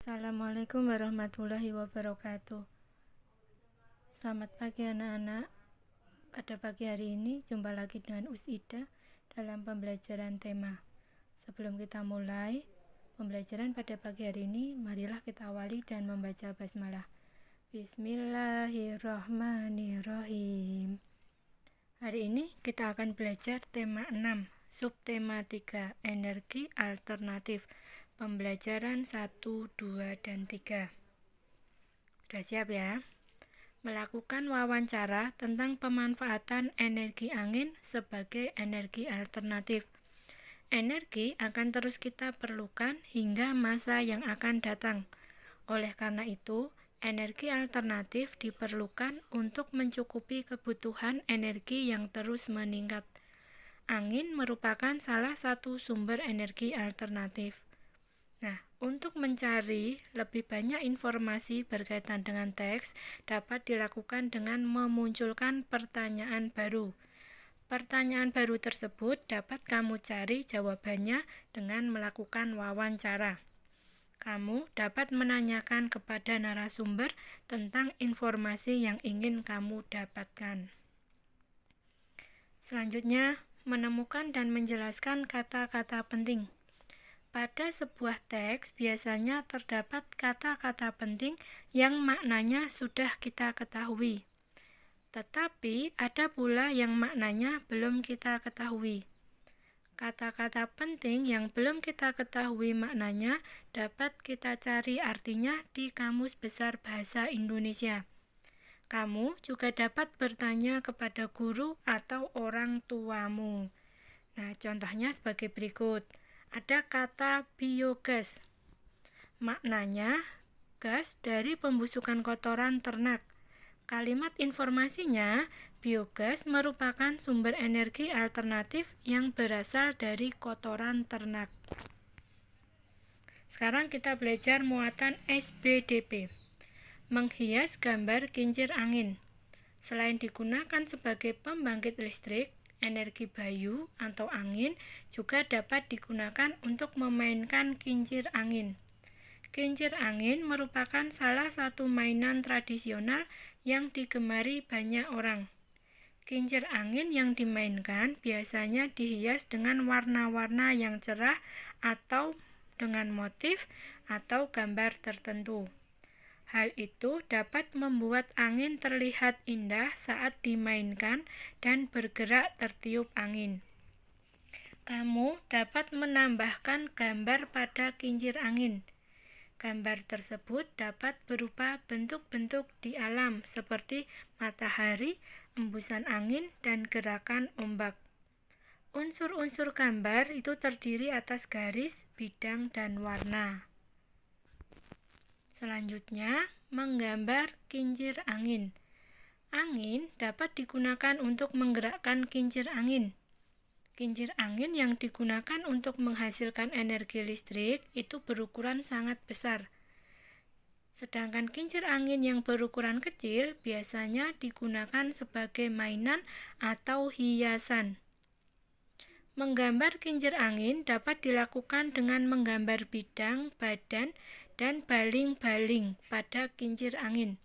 Assalamualaikum warahmatullahi wabarakatuh. Selamat pagi anak-anak. Pada pagi hari ini jumpa lagi dengan Usida dalam pembelajaran tema. Sebelum kita mulai pembelajaran pada pagi hari ini, marilah kita awali dan membaca basmalah. Bismillahirrahmanirrahim. Hari ini kita akan belajar tema 6, subtema 3, energi alternatif. Pembelajaran 1, 2, dan 3. Sudah siap ya? Melakukan wawancara tentang pemanfaatan energi angin sebagai energi alternatif. Energi akan terus kita perlukan hingga masa yang akan datang. Oleh karena itu, energi alternatif diperlukan untuk mencukupi kebutuhan energi yang terus meningkat. Angin merupakan salah satu sumber energi alternatif. Nah, untuk mencari lebih banyak informasi berkaitan dengan teks dapat dilakukan dengan memunculkan pertanyaan baru. Pertanyaan baru tersebut dapat kamu cari jawabannya dengan melakukan wawancara. Kamu dapat menanyakan kepada narasumber tentang informasi yang ingin kamu dapatkan. Selanjutnya, menemukan dan menjelaskan kata-kata penting. Pada sebuah teks biasanya terdapat kata-kata penting yang maknanya sudah kita ketahui. Tetapi ada pula yang maknanya belum kita ketahui. Kata-kata penting yang belum kita ketahui maknanya dapat kita cari artinya di Kamus Besar Bahasa Indonesia. Kamu juga dapat bertanya kepada guru atau orang tuamu. Nah, contohnya sebagai berikut. Ada kata biogas. Maknanya, gas dari pembusukan kotoran ternak. Kalimat informasinya, biogas merupakan sumber energi alternatif yang berasal dari kotoran ternak. Sekarang kita belajar muatan SBDP. Menghias gambar kincir angin. Selain digunakan sebagai pembangkit listrik, energi bayu atau angin juga dapat digunakan untuk memainkan kincir angin. Kincir angin merupakan salah satu mainan tradisional yang digemari banyak orang. Kincir angin yang dimainkan biasanya dihias dengan warna-warna yang cerah atau dengan motif atau gambar tertentu. Hal itu dapat membuat angin terlihat indah saat dimainkan dan bergerak tertiup angin. Kamu dapat menambahkan gambar pada kincir angin. Gambar tersebut dapat berupa bentuk-bentuk di alam seperti matahari, embusan angin, dan gerakan ombak. Unsur-unsur gambar itu terdiri atas garis, bidang, dan warna. Selanjutnya, menggambar kincir angin. Angin dapat digunakan untuk menggerakkan kincir angin. Kincir angin yang digunakan untuk menghasilkan energi listrik itu berukuran sangat besar. Sedangkan kincir angin yang berukuran kecil biasanya digunakan sebagai mainan atau hiasan. Menggambar kincir angin dapat dilakukan dengan menggambar bidang, badan, dan baling-baling pada kincir angin.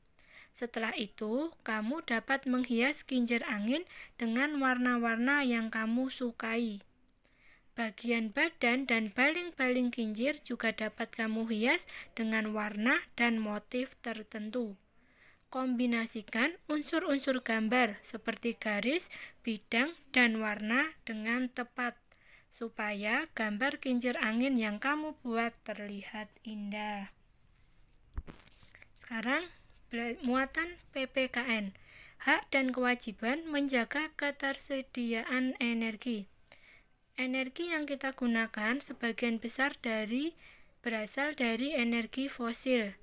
Setelah itu, kamu dapat menghias kincir angin dengan warna-warna yang kamu sukai. Bagian badan dan baling-baling kincir juga dapat kamu hias dengan warna dan motif tertentu. Kombinasikan unsur-unsur gambar seperti garis, bidang, dan warna dengan tepat supaya gambar kincir angin yang kamu buat terlihat indah. Sekarang, muatan PPKN. Hak dan kewajiban menjaga ketersediaan energi. Energi yang kita gunakan sebagian besar berasal dari energi fosil.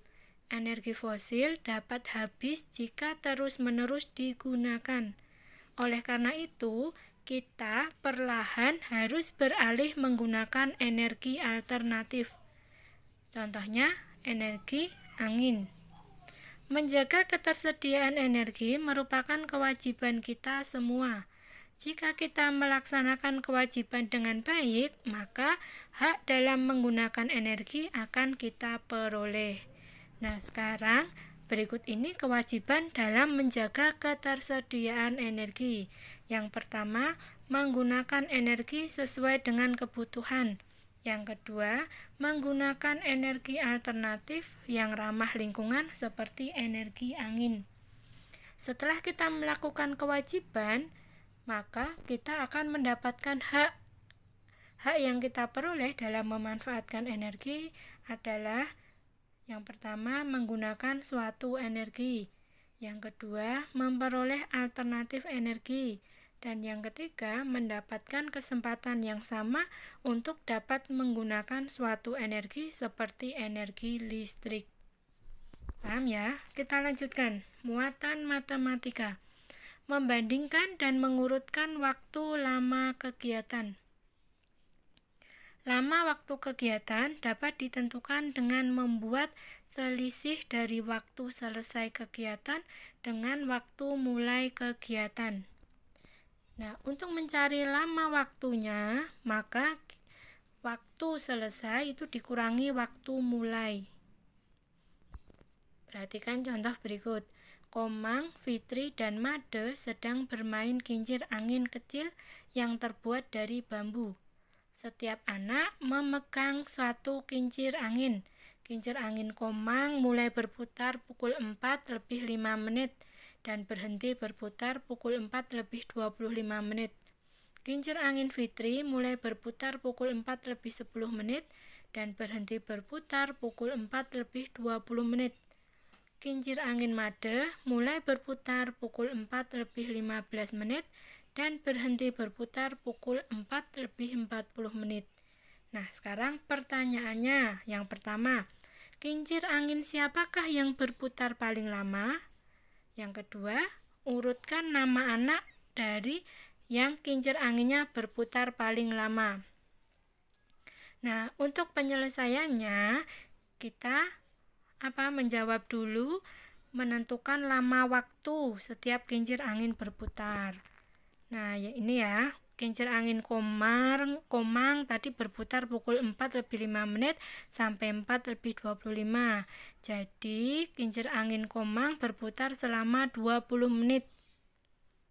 Energi fosil dapat habis jika terus-menerus digunakan. Oleh karena itu, kita perlahan harus beralih menggunakan energi alternatif. Contohnya, energi angin. Menjaga ketersediaan energi merupakan kewajiban kita semua. Jika kita melaksanakan kewajiban dengan baik, maka hak dalam menggunakan energi akan kita peroleh. Nah, sekarang berikut ini kewajiban dalam menjaga ketersediaan energi. Yang pertama, menggunakan energi sesuai dengan kebutuhan. Yang kedua, menggunakan energi alternatif yang ramah lingkungan seperti energi angin. Setelah kita melakukan kewajiban, maka kita akan mendapatkan hak. Hak yang kita peroleh dalam memanfaatkan energi adalah yang pertama, menggunakan suatu energi. Yang kedua, memperoleh alternatif energi. Dan yang ketiga, mendapatkan kesempatan yang sama untuk dapat menggunakan suatu energi seperti energi listrik. Paham ya? Kita lanjutkan. Muatan matematika. Membandingkan dan mengurutkan waktu lama kegiatan. Lama waktu kegiatan dapat ditentukan dengan membuat selisih dari waktu selesai kegiatan dengan waktu mulai kegiatan. Nah, untuk mencari lama waktunya, maka waktu selesai itu dikurangi waktu mulai. Perhatikan contoh berikut. Komang, Fitri, dan Made sedang bermain kincir angin kecil yang terbuat dari bambu. Setiap anak memegang satu kincir angin. Kincir angin Komang mulai berputar pukul 4 lebih 5 menit dan berhenti berputar pukul 4 lebih 25 menit. Kincir angin Fitri mulai berputar pukul 4 lebih 10 menit dan berhenti berputar pukul 4 lebih 20 menit. Kincir angin Made mulai berputar pukul 4 lebih 15 menit dan berhenti berputar pukul 4 lebih 40 menit. Nah, sekarang pertanyaannya. Yang pertama, kincir angin siapakah yang berputar paling lama? Yang kedua, urutkan nama anak dari yang kincir anginnya berputar paling lama. Nah, untuk penyelesaiannya, kita menjawab dulu, menentukan lama waktu setiap kincir angin berputar. Nah, ya ini ya, kincir angin Komang tadi berputar pukul 4 lebih 5 menit sampai 4 lebih 25. Jadi, kincir angin Komang berputar selama 20 menit.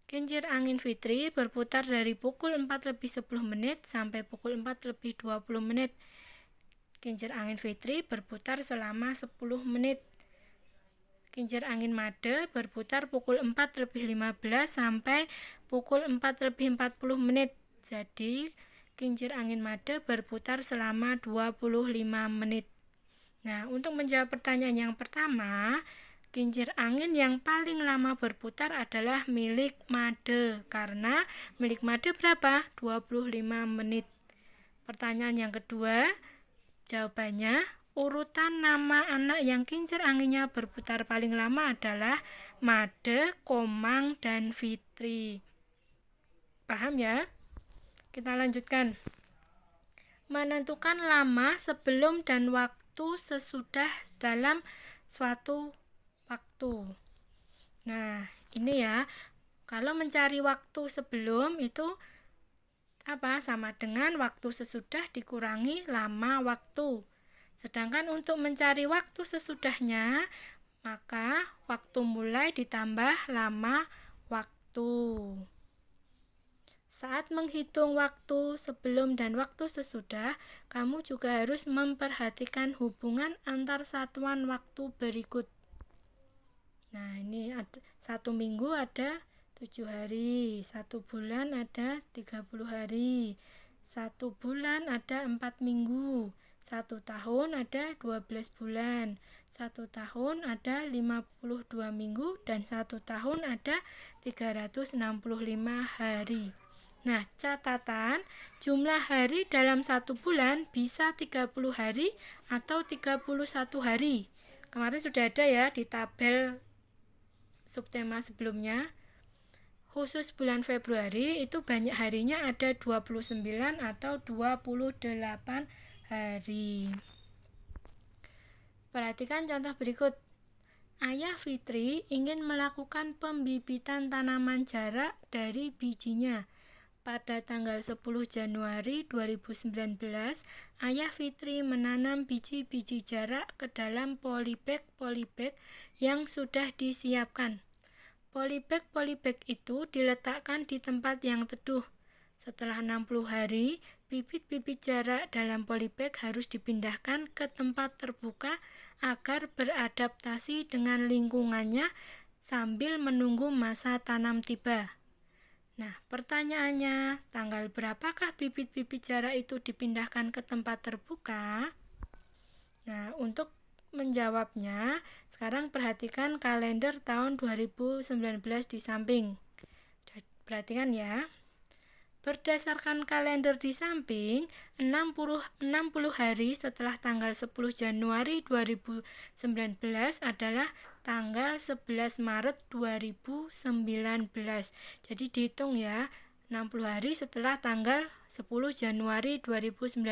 Kincir angin Fitri berputar dari pukul 4 lebih 10 menit sampai pukul 4 lebih 20 menit. Kincir angin Fitri berputar selama 10 menit. Kincir angin Made berputar pukul 4 lebih 15 sampai pukul 4 lebih 40 menit. Jadi, kincir angin Made berputar selama 25 menit. Nah, untuk menjawab pertanyaan yang pertama, kincir angin yang paling lama berputar adalah milik Made. Karena milik Made berapa? 25 menit. Pertanyaan yang kedua, jawabannya, urutan nama anak yang kincir anginnya berputar paling lama adalah Made, Komang, dan Fitri. Paham ya? Kita lanjutkan. Menentukan lama sebelum dan waktu sesudah dalam suatu waktu. Nah, ini ya. Kalau mencari waktu sebelum itu sama dengan waktu sesudah dikurangi lama waktu. Sedangkan untuk mencari waktu sesudahnya, maka waktu mulai ditambah lama waktu. Saat menghitung waktu sebelum dan waktu sesudah, kamu juga harus memperhatikan hubungan antar satuan waktu berikut. Nah, ini satu minggu ada 7 hari, 1 bulan ada 30 hari, 1 bulan ada 4 minggu, 1 tahun ada 12 bulan, 1 tahun ada 52 minggu, dan 1 tahun ada 365 hari. Nah, catatan, jumlah hari dalam 1 bulan bisa 30 hari atau 31 hari. Kemarin sudah ada ya di tabel subtema sebelumnya. Khusus bulan Februari itu banyak harinya ada 29 atau 28 hari. Perhatikan contoh berikut. Ayah Fitri ingin melakukan pembibitan tanaman jarak dari bijinya. Pada tanggal 10 Januari 2019, Ayah Fitri menanam biji-biji jarak ke dalam polybag yang sudah disiapkan. Polybag itu diletakkan di tempat yang teduh. Setelah 60 hari, bibit-bibit jarak dalam polybag harus dipindahkan ke tempat terbuka agar beradaptasi dengan lingkungannya sambil menunggu masa tanam tiba. Nah, pertanyaannya, tanggal berapakah bibit-bibit jarak itu dipindahkan ke tempat terbuka? Nah, untuk menjawabnya, sekarang perhatikan kalender tahun 2019 di samping. Perhatikan ya. Berdasarkan kalender di samping, 60 hari setelah tanggal 10 Januari 2019 adalah tanggal 11 Maret 2019. Jadi dihitung ya, 60 hari setelah tanggal 10 Januari 2019.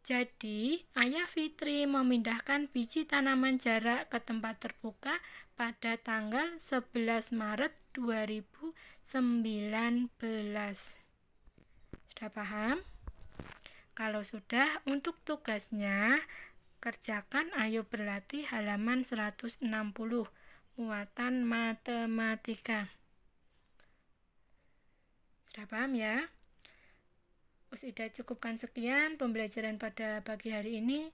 Jadi, Ayah Fitri memindahkan biji tanaman jarak ke tempat terbuka pada tanggal 11 Maret 2019. Sudah paham? Kalau sudah, untuk tugasnya, kerjakan Ayo Berlatih halaman 160, muatan matematika. Sudah paham ya? Sudah cukupkan sekian pembelajaran pada pagi hari ini.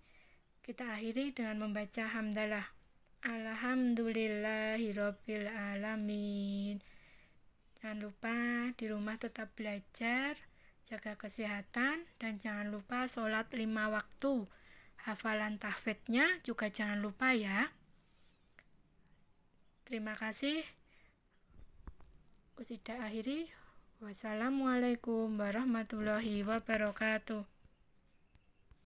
Kita akhiri dengan membaca hamdalah. Alhamdulillahirabbil alamin. Jangan lupa di rumah tetap belajar, jaga kesehatan, dan jangan lupa sholat 5 waktu. Hafalan tahfidznya juga jangan lupa ya. Terima kasih. Sudah akhiri. Wassalamualaikum warahmatullahi wabarakatuh.